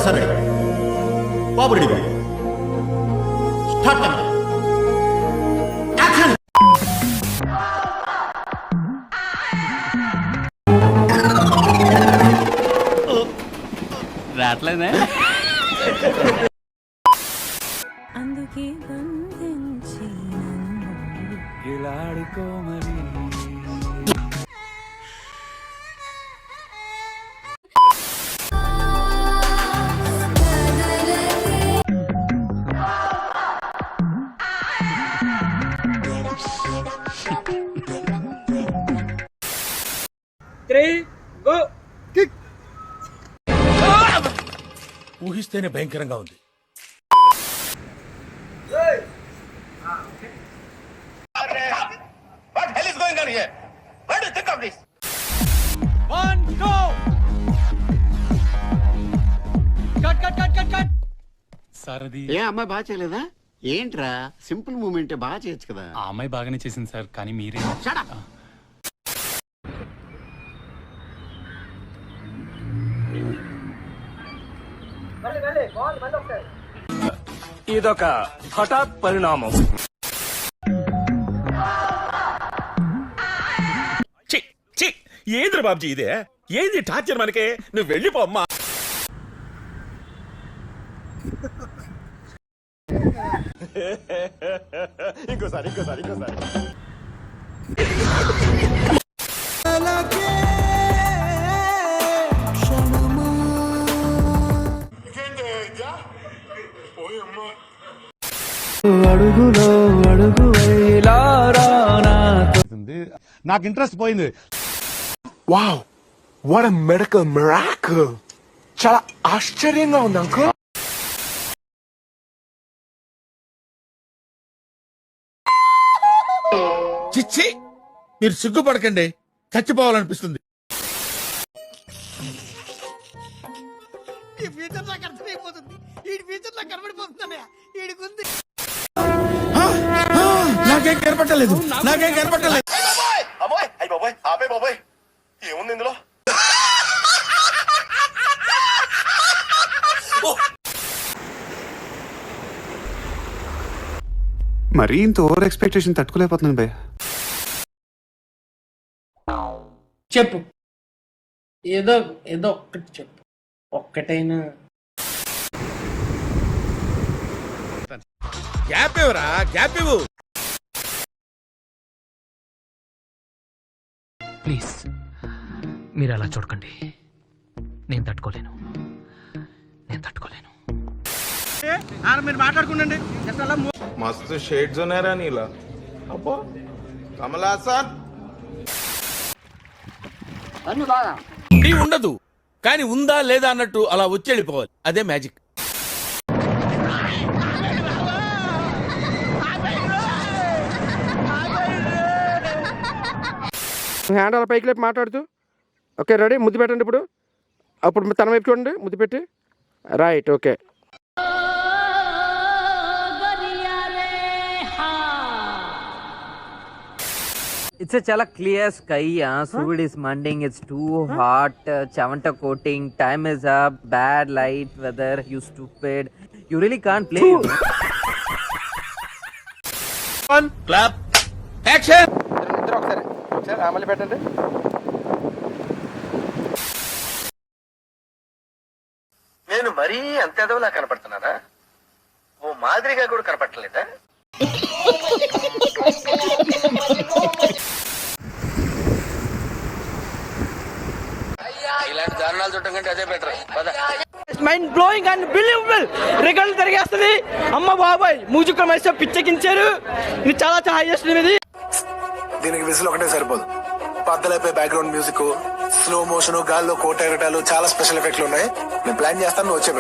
ఒకసారి బాబు రెడీ బాబు start action. రావట్లేదే అందుకే బంధించి ఇలాడుకోమని ఊహిస్తేనే భయంకరంగా ఉంది. What hell is going on here? What do you think of this? One, go! Cut! Sir అది ఏ అమ్మాయి బాగా చేయలేదా? ఏంట్రా సింపుల్ మూమెంట్ బాగా చేయొచ్చు కదా. ఆ అమ్మాయి బాగానే చేసింది సార్, కానీ మీరే ఇదొక హఠాత్ పరిణామం. ఏంద్ర బాబ్జీ ఇదే? ఏంది టార్చర్ మనకే? నువ్వు వెళ్ళిపో అమ్మా. ఇంకోసారి నాకు ఇంట్రెస్ట్ పోయింది. Wow, what a medical miracle. చాలా ఆశ్చర్యంగా ఉంది అంకుల్. చిచ్చి, మీరు సిగ్గుపడకండి, చచ్చిపోవాలనిపిస్తుంది. నాకేం కనపట్టలేదు. అమ్మాయి అయ్యి బాబాయ్, ఆపే బాబాయ్, ఏముంది ఇందులో? మరీ ఇంత ఓవర్ ఎక్స్పెక్టేషన్ తట్టుకోలేకపోతున్నాను భయ్య. చెప్పు, ఏదో ఒక్కటి చెప్పు, ఒక్కటైనా. గ్యాప్ ఇవ్వరా, గ్యాప్ ఇవ్వు. ప్లీజ్ మీరు అలా చూడకండి, నేను తట్టుకోలేను. మీరు మాట్లాడుకుండండి. మస్తు షేడ్స్ ఉన్నారా నీలా? అబ్బో కమల్ హాసన్. ఉండదు, కానీ ఉందా లేదా అన్నట్టు అలా వచ్చి వెళ్ళిపోవాలి. అదే మ్యాజిక్. హ్యాండ్ అలా పైకి లేపి మాట్లాడుతూ, ఓకే రెడీ, ముద్దు పెట్టండి. ఇప్పుడు అప్పుడు తన వైపు చూడండి, ముద్దు పెట్టి. Right, okay. It's a chala clear sky, Surud is mending, it's too hot, chavanta coating, time is up, bad light, weather, you stupid. You really can't play. One, clap, action. ఒకసారి అమలు పెట్టండి. నేను మరీ అంత ఎదవలా కనపడుతున్నారా? ఓ మాదిరిగా కూడా కనపడలేదా? ఇలాంటి దారుణాలు చూడటం కంటే అదే better. Mind blowing and believable. రికార్డులు తిరిగేస్తుంది. అమ్మ బాబాయ్, మ్యూజిక్ మైసో పిచ్చెక్కించారు. ఇది చాలా హైయెస్ట్ ఇది. దీనికి విజిల్ ఒకటే సరిపోదు. పద్దలైపోయి బ్యాక్గ్రౌండ్ మ్యూజిక్, స్లో మోషన్, గాల్లో కోట ఎగటాలు, చాలా స్పెషల్ ఎఫెక్ట్లు ఉన్నాయి. నేను ప్లాన్ చేస్తాను, నువ్వు వచ్చే